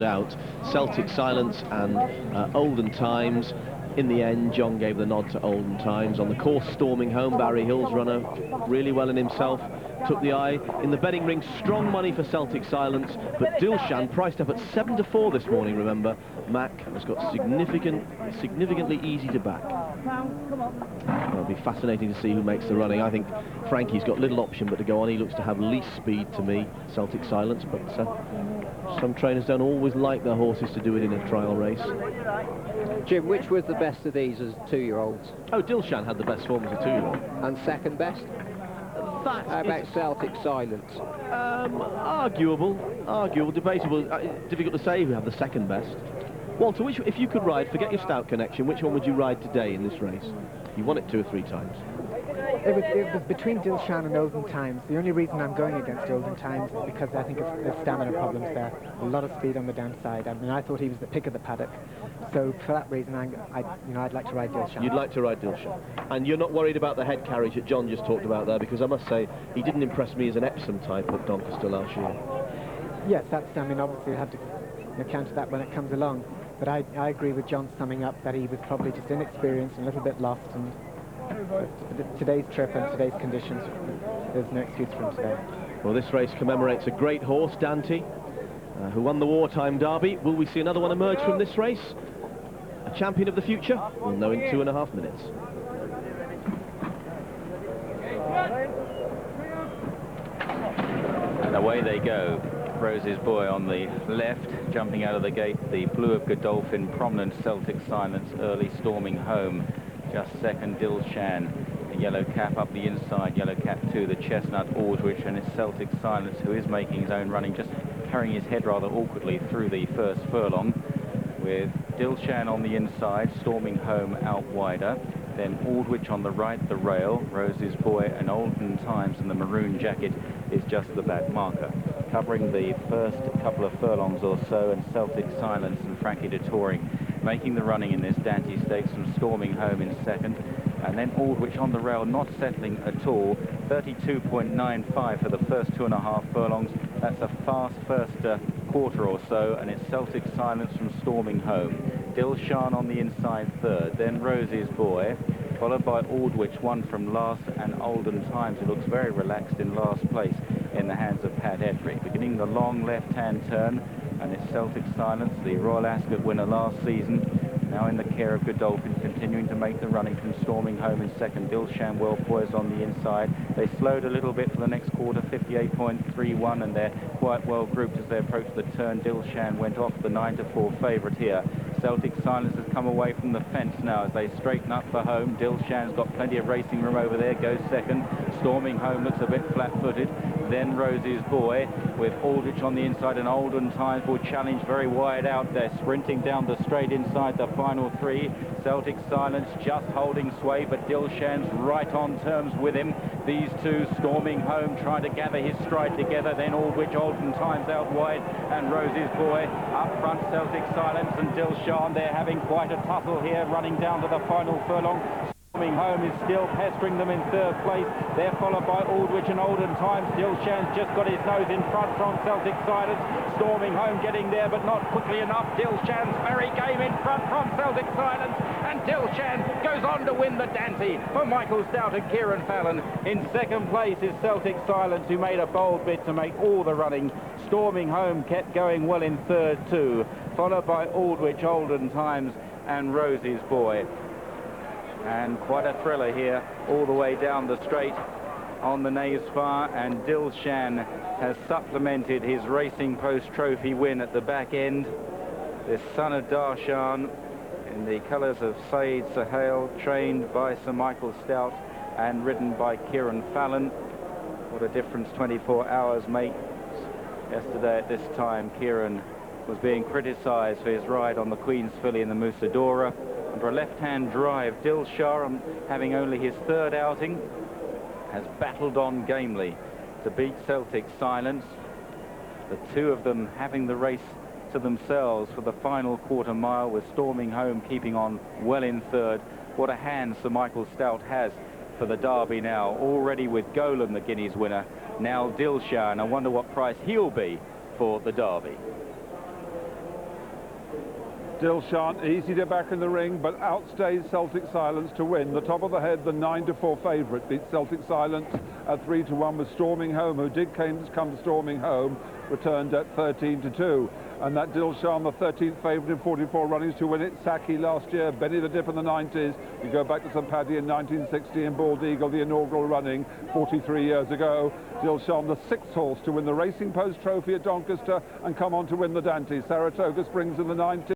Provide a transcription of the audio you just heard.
out. Celtic Silence and Olden Times. In the end, John gave the nod to Olden Times. On the course, Storming Home, Barry Hill's runner, really well in himself, took the eye. In the betting ring, strong money for Celtic Silence, but Dilshaan, priced up at 7 to 4 this morning, remember. Mac has got significantly easy to back. It'll be fascinating to see who makes the running. I think Frankie's got little option but to go on. He looks to have least speed to me, Celtic Silence, but some trainers don't always like their horses to do it in a trial race. Jim, which was the best of these as two-year-olds? Oh, Dilshaan had the best form as a two-year-old. And second best? How about Celtic Silence? Arguable, debatable. Difficult to say who have the second best. Walter, if you could ride, forget your Stout connection, which one would you ride today in this race? You won it 2 or 3 times. It was between Dilshaan and Olden Times. The only reason I'm going against Olden Times is because I think there's stamina problems there. A lot of speed on the downside. I mean, I thought he was the pick of the paddock. So for that reason, I'd like to ride Dilshaan. You'd like to ride Dilshaan. And you're not worried about the head carriage that John just talked about there, because I must say, he didn't impress me as an Epsom type at Doncaster last year. Yes, I mean, obviously, you have to counter that when it comes along. But I agree with John summing up that he was probably just inexperienced and a little bit lost. And today's trip and today's conditions, there's no excuse for him today. Well, this race commemorates a great horse, Dante, who won the wartime derby. Will we see another one emerge from this race? A champion of the future? We'll know in 2.5 minutes. And away they go. Rose's Boy on the left, jumping out of the gate, the Blue of Godolphin, prominent Celtic Silence, early Storming Home. Just second, Dilshaan, the yellow cap up the inside, yellow cap 2, the Chestnut Aldrich, and it's Celtic Silence who is making his own running, just carrying his head rather awkwardly through the first furlong, with Dilshaan on the inside, Storming Home out wider, then Aldrich on the right, the rail, Rose's Boy and Olden Times in the maroon jacket is just the back marker. Covering the first couple of furlongs or so, and Celtic Silence and Frankie de Touring making the running in this Dante Stakes, from Storming Home in second, and then Aldrich on the rail, not settling at all. 32.95 for the first 2.5 furlongs. That's a fast first quarter or so, and it's Celtic Silence from Storming Home. Dilshaan on the inside third, then Rose's Boy, followed by Aldrich, one from last, and Olden Times, who looks very relaxed in last place in the hands of Pat Edrick. Beginning the long left-hand turn, and it's Celtic Silence, the Royal Ascot winner last season, now in the care of Godolphin, continuing to make the running from Storming Home in second. Dilshaan well poised on the inside. They slowed a little bit for the next quarter, 58.31, and they're quite well grouped as they approach the turn. Dilshaan went off the 9 to 4 favourite here. Celtic Silence has come away from the fence now as they straighten up for home. Dilshaan's got plenty of racing room over there, goes second. Storming Home looks a bit flat-footed. Then Rose's Boy, with Aldrich on the inside, and Olden Times will challenge very wide out there, sprinting down the straight inside the final 3. Celtic Silence just holding sway, but Dilshaan's right on terms with him. These two, Storming Home, trying to gather his stride together, then Aldrich, Olden Times out wide, and Rose's Boy up front. Celtic Silence and Dilshaan, they're having quite a tussle here, running down to the final furlong. Storming Home is still pestering them in third place. They're followed by Aldrich and Olden Times. Dilshaan's just got his nose in front from Celtic Silence. Storming Home getting there, but not quickly enough. Dilshaan's very game in front from Celtic Silence, and Dilshaan goes on to win the Dante for Michael Stout and Kieran Fallon. In second place is Celtic Silence, who made a bold bid to make all the running. Storming Home kept going well in third too, followed by Aldrich, Olden Times and Rose's Boy. And quite a thriller here all the way down the straight on the Naze Spa, and Dilshaan has supplemented his Racing Post Trophy win at the back end. This son of Darshan in the colours of Saeed Sahel, trained by Sir Michael Stout and ridden by Kieran Fallon. What a difference 24 hours makes. Yesterday at this time, Kieran was being criticised for his ride on the Queen's filly in the Musadora. Under a left-hand drive, Dilshaan, having only his third outing, has battled on gamely to beat Celtic Silence. The two of them having the race to themselves for the final quarter mile, with Storming Home keeping on well in third. What a hand Sir Michael Stout has for the Derby now, already with Golan, the Guineas winner. Now Dilshaan, I wonder what price he'll be for the Derby. Dilshaan easy to back in the ring, but outstays Celtic Silence to win. The top of the head, the 9-4 favourite, beats Celtic Silence at 3-1 with Storming Home, who did come Storming Home, returned at 13-2. And that Dilshaan, the 13th favourite in 44 runnings to win it. Saki last year, Benny the Dip in the 90s. You go back to St Paddy in 1960 and Bald Eagle, the inaugural running 43 years ago. Dilshaan, the 6th horse to win the Racing Post Trophy at Doncaster and come on to win the Dante. Saratoga Springs in the 90s.